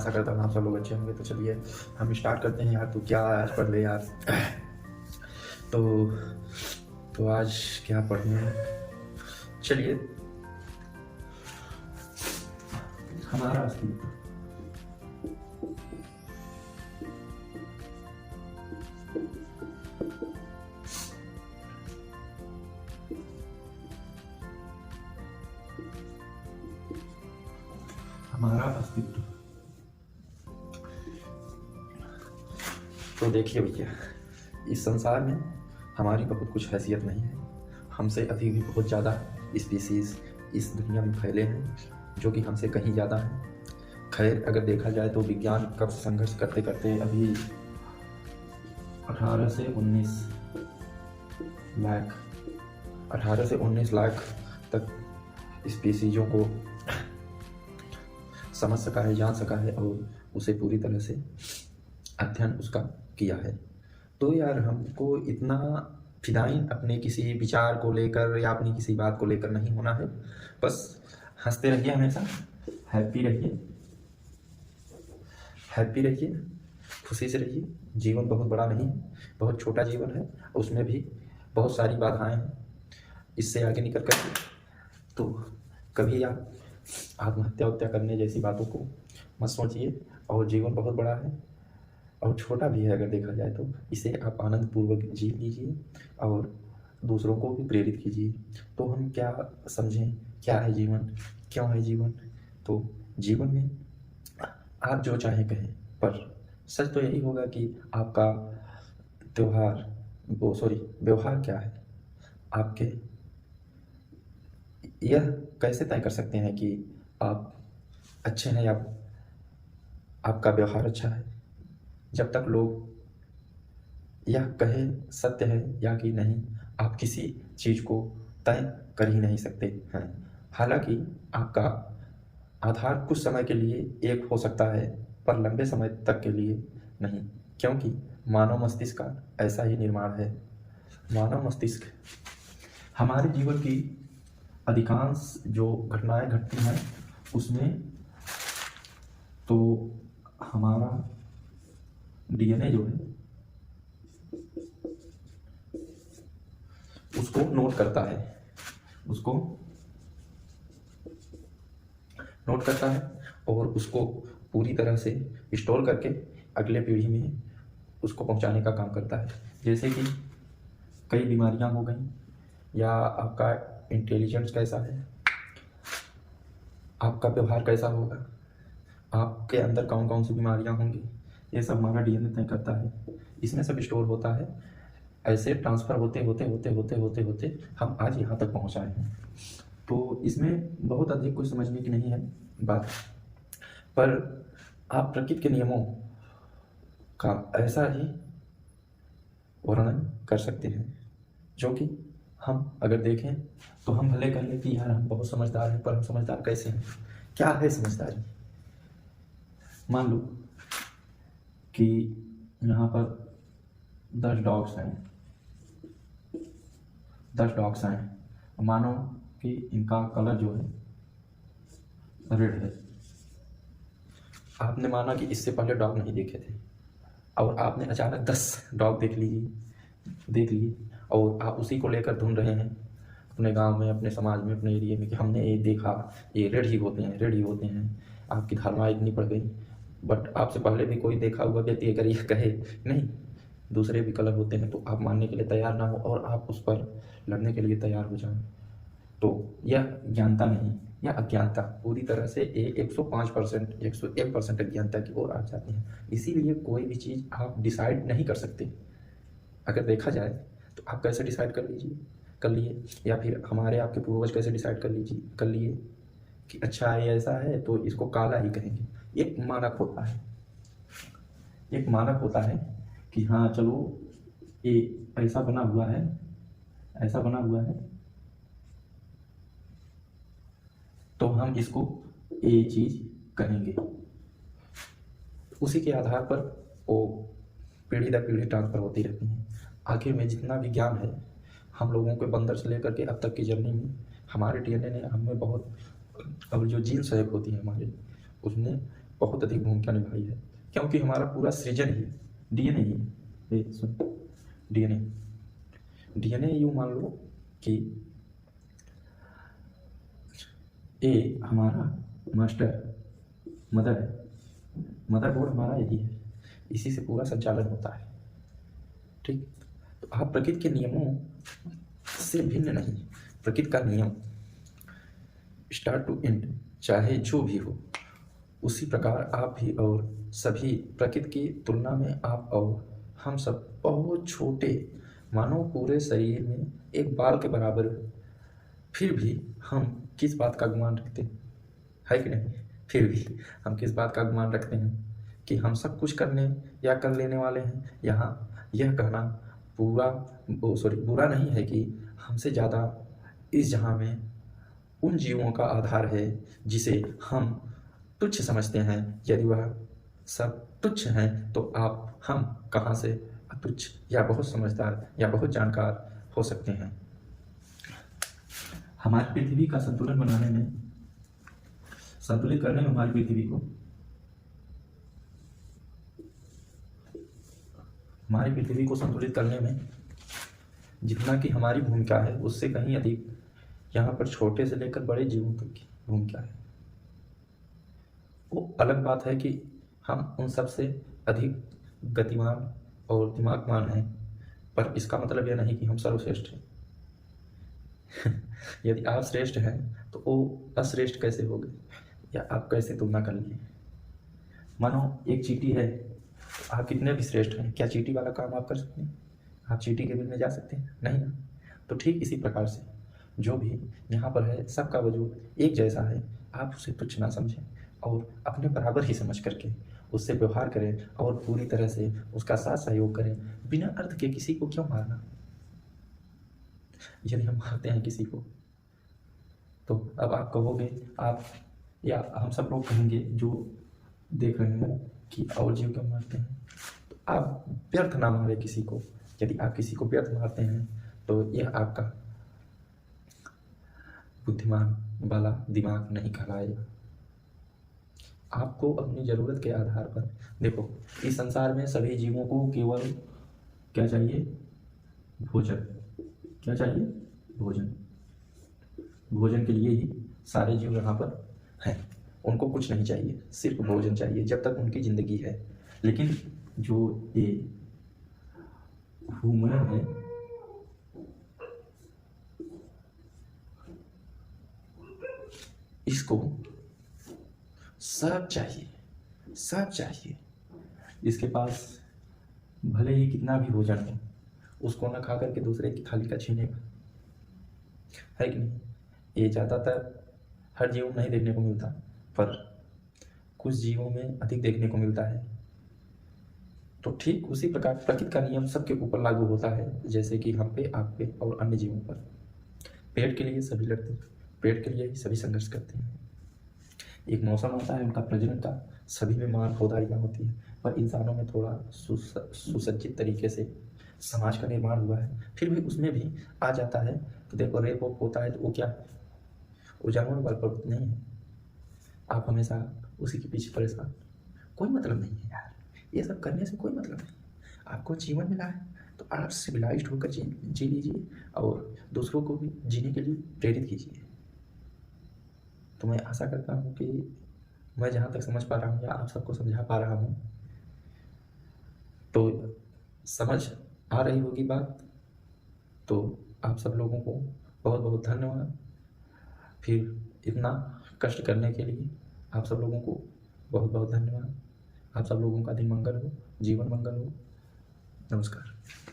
आशा करता हूँ आप सब लोग अच्छे होंगे। तो चलिए हम स्टार्ट करते हैं यार। तो क्या आज पढ़ ले यार। तो आज क्या पढ़ें, चलिए। हमारा अस्तित्व। हमारा अस्तित्व। तो देखिए भैया, इस संसार में हमारी बहुत कुछ हैसियत नहीं है। हमसे अभी भी बहुत ज़्यादा स्पीसीज़ इस दुनिया में फैले हैं जो कि हमसे कहीं ज़्यादा हैं। खैर, अगर देखा जाए तो विज्ञान कब संघर्ष करते करते अभी 18 से 19 लाख तक स्पीसीजों को समझ सका है, जान सका है और उसे पूरी तरह से अध्ययन उसका किया है। तो यार हमको इतना फिदाइन अपने किसी विचार को लेकर या अपनी किसी बात को लेकर नहीं होना है। बस हंसते रहिए, हमेशा हैप्पी रहिए, खुशी से रहिए। जीवन बहुत बड़ा नहीं है, बहुत छोटा जीवन है, उसमें भी बहुत सारी बाधाएं हैं। इससे आगे निकल कर तो कभी आप आत्महत्या करने जैसी बातों को मत सोचिए। और जीवन बहुत बड़ा है और छोटा भी है अगर देखा जाए तो। इसे आप आनंद पूर्वक जी लीजिए और दूसरों को भी प्रेरित कीजिए। तो हम क्या समझें, क्या है जीवन, क्यों है जीवन। तो जीवन में आप जो चाहें कहें, पर सच तो यही होगा कि आपका व्यवहार क्या है। आपके यह कैसे तय कर सकते हैं कि आप अच्छे हैं या आपका व्यवहार अच्छा है, जब तक लोग यह कहें सत्य है या कि नहीं, आप किसी चीज़ को तय कर ही नहीं सकते हैं। हालांकि आपका आधार कुछ समय के लिए एक हो सकता है, पर लंबे समय तक के लिए नहीं, क्योंकि मानव मस्तिष्क का ऐसा ही निर्माण है। मानव मस्तिष्क हमारे जीवन की अधिकांश जो घटनाएं घटती हैं उसमें तो हमारा डीएनए जो है उसको नोट करता है और उसको पूरी तरह से स्टोर करके अगले पीढ़ी में उसको पहुंचाने का काम करता है। जैसे कि कई बीमारियां हो गई, या आपका इंटेलिजेंस कैसा है, आपका व्यवहार कैसा होगा, आपके अंदर कौन कौन सी बीमारियां होंगी, ये सब हमारा डीएनए तय करता है। इसमें सब स्टोर होता है। ऐसे ट्रांसफ़र होते हम आज यहाँ तक पहुँच आए हैं। तो इसमें बहुत अधिक कुछ समझने की नहीं है बात, पर आप प्रकृति के नियमों का ऐसा ही वर्णन कर सकते हैं जो कि हम अगर देखें तो हम भले कह लें कि यार हम बहुत समझदार हैं, पर हम समझदार कैसे हैं, क्या है समझदारी। मान लो कि यहाँ पर 10 डॉग्स हैं। मानो कि इनका कलर जो है रेड है। आपने माना कि इससे पहले डॉग नहीं देखे थे और आपने अचानक 10 डॉग देख लिए और आप उसी को लेकर ढूंढ रहे हैं अपने गांव में, अपने समाज में, अपने एरिया में कि हमने ये देखा, ये रेड ही होते हैं। आपकी धारणा इतनी पड़ गई, बट आपसे पहले भी कोई देखा हुआ व्यक्ति अगर ये कहे नहीं दूसरे भी कलर होते हैं तो आप मानने के लिए तैयार ना हो और आप उस पर लड़ने के लिए तैयार हो जाएं, तो यह ज्ञानता नहीं, यह अज्ञानता पूरी तरह से 101% अज्ञानता की ओर आ जाती है। इसीलिए कोई भी चीज़ आप डिसाइड नहीं कर सकते। अगर देखा जाए तो आप कैसे डिसाइड कर लिए, या फिर हमारे आपके पूर्वज कैसे डिसाइड कर लिए कि अच्छा है ऐसा है तो इसको काला ही कहेंगे। एक मानक होता है कि हाँ चलो ये ऐसा बना हुआ है तो हम इसको ये चीज़ कहेंगे। उसी के आधार पर वो पीढ़ी दर पीढ़ी ट्रांसफर होती रहती हैं। आखिर में जितना भी ज्ञान है हम लोगों के बंदर से लेकर के अब तक की जर्नी में हमारे डीएनए ने हमें बहुत, अब जो जीन सेव होती है हमारे, उसने बहुत अधिक भूमिका निभाई है, क्योंकि हमारा पूरा सृजन ही डीएनए ही है। ये सुन, डीएनए डीएनए यूँ मान लो कि ए हमारा मास्टर मदर है, मदरबोर्ड हमारा यही है, इसी से पूरा संचालन होता है। ठीक, तो आप प्रकृति के नियमों से भिन्न नहीं। प्रकृति का नियम स्टार्ट टू एंड चाहे जो भी हो, उसी प्रकार आप भी और सभी प्रकृति की तुलना में आप और हम सब बहुत छोटे, मानो पूरे शरीर में एक बाल के बराबर है। फिर भी हम किस बात का गुमान रखते हैं, है कि नहीं? फिर भी हम किस बात का गुमान रखते हैं कि हम सब कुछ करने या कर लेने वाले हैं। यहाँ यह कहना बुरा नहीं है कि हमसे ज़्यादा इस जहाँ में उन जीवों का आधार है जिसे हम तुच्छ समझते हैं। यदि वह सब तुच्छ हैं तो हम कहाँ से अतुच्छ या बहुत समझदार या बहुत जानकार हो सकते हैं। हमारी पृथ्वी का संतुलन बनाने में, संतुलित करने में, हमारी पृथ्वी को संतुलित करने में जितना कि हमारी भूमिका है, उससे कहीं अधिक यहाँ पर छोटे से लेकर बड़े जीवों तक की भूमिका है। वो अलग बात है कि हम उन सब से अधिक गतिमान और दिमागवान हैं, पर इसका मतलब यह नहीं कि हम सर्वश्रेष्ठ हैं। यदि आप श्रेष्ठ हैं तो वो अश्रेष्ठ कैसे हो गए, या आप कैसे तुलना कर लिए? मानो एक चींटी है, आप कितने भी श्रेष्ठ हैं, क्या चींटी वाला काम आप कर सकते हैं? आप चींटी के बिल में जा सकते हैं? नहीं ना। तो ठीक इसी प्रकार से जो भी यहाँ पर है, सबका वजूद एक जैसा है। आप उसे तुच्छ ना समझें और अपने बराबर ही समझ करके उससे व्यवहार करें और पूरी तरह से उसका साथ सहयोग करें। बिना अर्थ के किसी को क्यों मारना? यदि हम मारते हैं किसी को तो अब आप कहोगे, आप या हम सब लोग कहेंगे जो देख रहे हैं कि और जीव क्यों मारते हैं। तो आप व्यर्थ ना मारे किसी को। यदि आप किसी को व्यर्थ मारते हैं तो यह आपका बुद्धिमान वाला दिमाग नहीं कहलाएगा। आपको अपनी ज़रूरत के आधार पर देखो, इस संसार में सभी जीवों को केवल क्या चाहिए? भोजन। क्या चाहिए? भोजन। भोजन के लिए ही सारे जीव यहाँ पर हैं। उनको कुछ नहीं चाहिए, सिर्फ भोजन चाहिए जब तक उनकी ज़िंदगी है। लेकिन जो ये ह्यूमन है, इसको सब चाहिए, सब चाहिए। इसके पास भले ही कितना भी भोजन हो, उसको न खा करके दूसरे की थाली का छीनेगा, है कि नहीं? ये ज़्यादातर हर जीव में नहीं देखने को मिलता, पर कुछ जीवों में अधिक देखने को मिलता है। तो ठीक उसी प्रकार प्रकृति का नियम सबके ऊपर लागू होता है, जैसे कि हम पे, आप पे और अन्य जीवों पर। पेट के लिए सभी लड़ते हैं, पेट के लिए ही सभी संघर्ष करते हैं। एक मौसम होता है उनका प्रजनन का, सभी में माँ पौधारियाँ होती हैं, पर इंसानों में थोड़ा सुसज्जित तरीके से समाज का निर्माण हुआ है। फिर भी उसमें भी आ जाता है। तो देखो, रेप होता है तो वो क्या है? वो जानवर वाला प्रवृत्ति नहीं है। आप हमेशा उसी के पीछे परेशान, कोई मतलब नहीं है यार। ये सब करने से कोई मतलब नहीं। आपको जीवन मिला है तो आप सिविलाइज्ड होकर जी लीजिए और दूसरों को भी जीने के लिए प्रेरित कीजिए। तो मैं आशा करता हूँ कि मैं जहाँ तक समझ पा रहा हूँ या आप सबको समझा पा रहा हूँ, तो समझ आ रही होगी बात। तो आप सब लोगों को बहुत बहुत धन्यवाद। फिर इतना कष्ट करने के लिए आप सब लोगों को बहुत बहुत धन्यवाद। आप सब लोगों का दिन मंगल हो, जीवन मंगल हो। नमस्कार।